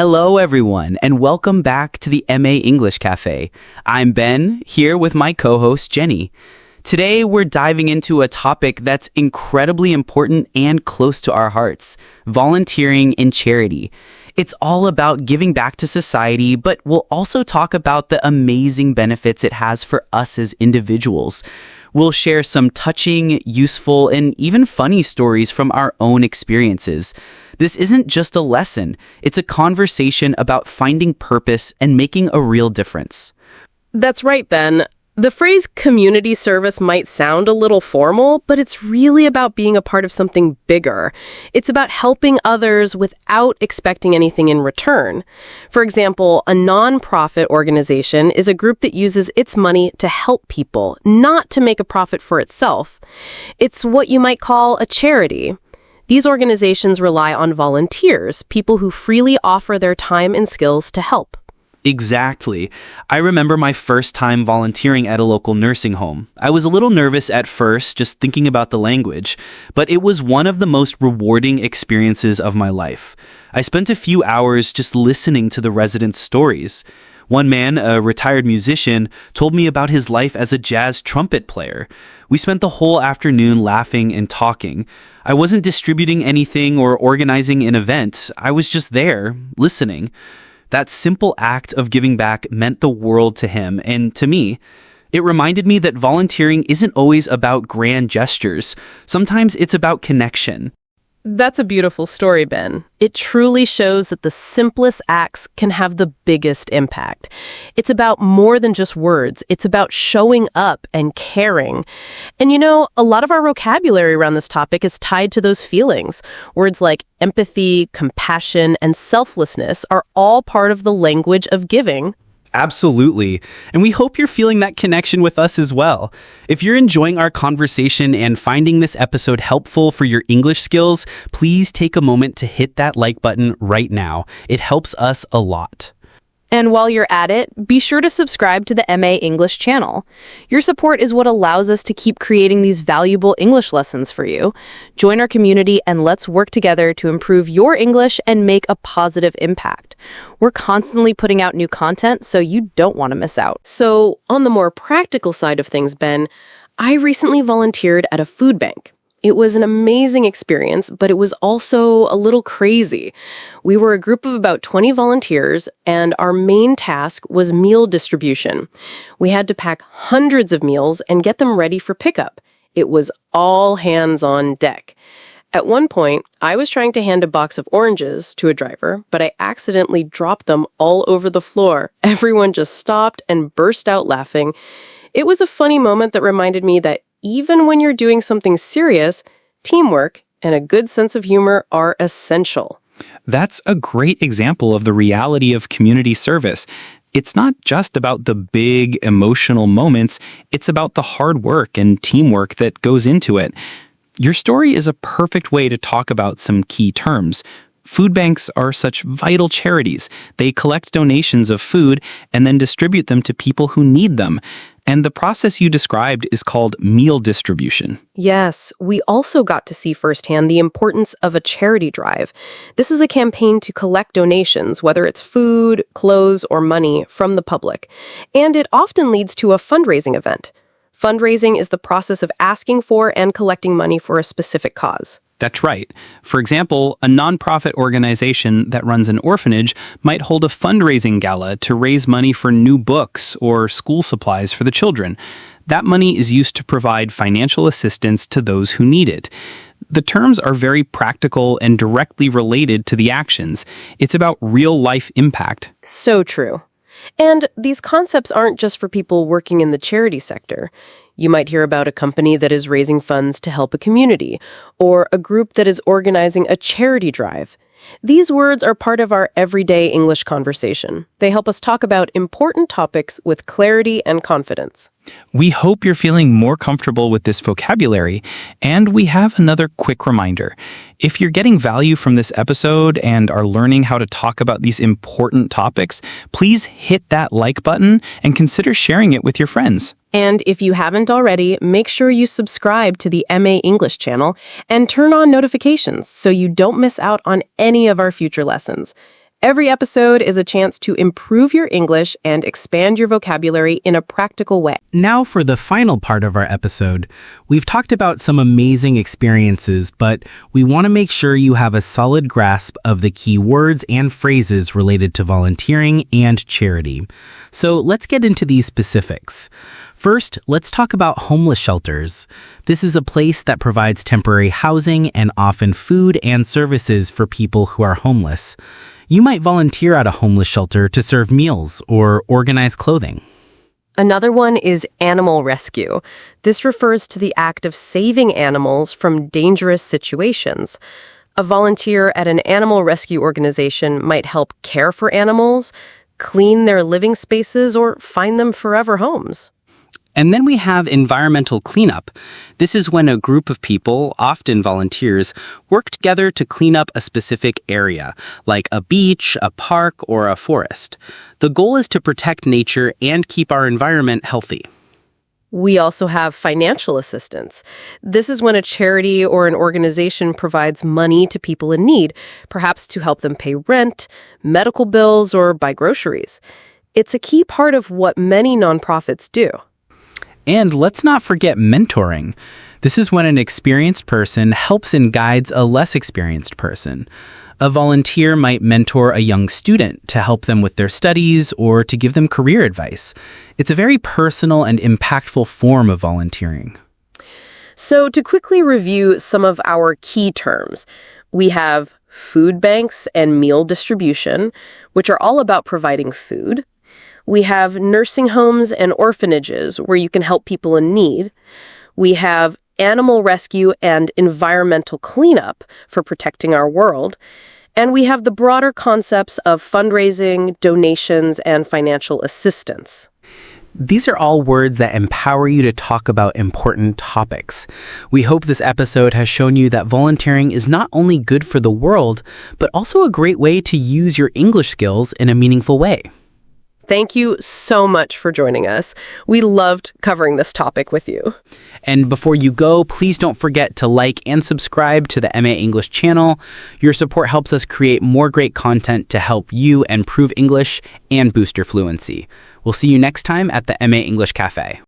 Hello, everyone, and welcome back to the MA English Cafe. I'm Ben, here with my co-host Jenny. Today, we're diving into a topic that's incredibly important and close to our hearts: volunteering and charity. It's all about giving back to society, but we'll also talk about the amazing benefits it has for us as individuals. We'll share some touching, useful, and even funny stories from our own experiences. This isn't just a lesson, it's a conversation about finding purpose and making a real difference. That's right, Ben. The phrase community service might sound a little formal, but it's really about being a part of something bigger. It's about helping others without expecting anything in return. For example, a nonprofit organization is a group that uses its money to help people, not to make a profit for itself. It's what you might call a charity. These organizations rely on volunteers, people who freely offer their time and skills to help. Exactly. I remember my first time volunteering at a local nursing home. I was a little nervous at first, just thinking about the language, but it was one of the most rewarding experiences of my life. I spent a few hours just listening to the residents' stories. One man, a retired musician, told me about his life as a jazz trumpet player. We spent the whole afternoon laughing and talking. I wasn't distributing anything or organizing an event. I was just there, listening. That simple act of giving back meant the world to him and to me. It reminded me that volunteering isn't always about grand gestures. Sometimes it's about connection. That's a beautiful story, Ben. It truly shows that the simplest acts can have the biggest impact. It's about more than just words. It's about showing up and caring. And a lot of our vocabulary around this topic is tied to those feelings. Words like empathy, compassion, and selflessness are all part of the language of giving. Absolutely. And we hope you're feeling that connection with us as well. If you're enjoying our conversation and finding this episode helpful for your English skills, please take a moment to hit that like button right now. It helps us a lot. And while you're at it, be sure to subscribe to the MA English channel. Your support is what allows us to keep creating these valuable English lessons for you. Join our community and let's work together to improve your English and make a positive impact. We're constantly putting out new content, so you don't want to miss out. So, on the more practical side of things, Ben, I recently volunteered at a food bank. It was an amazing experience, but it was also a little crazy. We were a group of about 20 volunteers, and our main task was meal distribution. We had to pack hundreds of meals and get them ready for pickup. It was all hands on deck. At one point, I was trying to hand a box of oranges to a driver, but I accidentally dropped them all over the floor. Everyone just stopped and burst out laughing. It was a funny moment that reminded me that even when you're doing something serious, teamwork and a good sense of humor are essential. That's a great example of the reality of community service. It's not just about the big emotional moments, it's about the hard work and teamwork that goes into it. Your story is a perfect way to talk about some key terms. Food banks are such vital charities. They collect donations of food and then distribute them to people who need them. And the process you described is called meal distribution. Yes, we also got to see firsthand the importance of a charity drive. This is a campaign to collect donations, whether it's food, clothes, or money, from the public. And it often leads to a fundraising event. Fundraising is the process of asking for and collecting money for a specific cause. That's right. For example, a nonprofit organization that runs an orphanage might hold a fundraising gala to raise money for new books or school supplies for the children. That money is used to provide financial assistance to those who need it. The terms are very practical and directly related to the actions. It's about real-life impact. So true. And these concepts aren't just for people working in the charity sector. You might hear about a company that is raising funds to help a community, or a group that is organizing a charity drive. These words are part of our everyday English conversation. They help us talk about important topics with clarity and confidence. We hope you're feeling more comfortable with this vocabulary, and we have another quick reminder. If you're getting value from this episode and are learning how to talk about these important topics, please hit that like button and consider sharing it with your friends. And if you haven't already, make sure you subscribe to the MA English channel and turn on notifications so you don't miss out on any of our future lessons. Every episode is a chance to improve your English and expand your vocabulary in a practical way. Now for the final part of our episode. We've talked about some amazing experiences, but we want to make sure you have a solid grasp of the key words and phrases related to volunteering and charity. So let's get into these specifics. First, let's talk about homeless shelters. This is a place that provides temporary housing and often food and services for people who are homeless. You might volunteer at a homeless shelter to serve meals or organize clothing. Another one is animal rescue. This refers to the act of saving animals from dangerous situations. A volunteer at an animal rescue organization might help care for animals, clean their living spaces, or find them forever homes. And then we have environmental cleanup. This is when a group of people, often volunteers, work together to clean up a specific area, like a beach, a park, or a forest. The goal is to protect nature and keep our environment healthy. We also have financial assistance. This is when a charity or an organization provides money to people in need, perhaps to help them pay rent, medical bills, or buy groceries. It's a key part of what many nonprofits do. And let's not forget mentoring. This is when an experienced person helps and guides a less experienced person. A volunteer might mentor a young student to help them with their studies or to give them career advice. It's a very personal and impactful form of volunteering. So to quickly review some of our key terms, we have food banks and meal distribution, which are all about providing food. We have nursing homes and orphanages where you can help people in need. We have animal rescue and environmental cleanup for protecting our world. And we have the broader concepts of fundraising, donations, and financial assistance. These are all words that empower you to talk about important topics. We hope this episode has shown you that volunteering is not only good for the world, but also a great way to use your English skills in a meaningful way. Thank you so much for joining us. We loved covering this topic with you. And before you go, please don't forget to like and subscribe to the MA English channel. Your support helps us create more great content to help you improve English and boost your fluency. We'll see you next time at the MA English Cafe.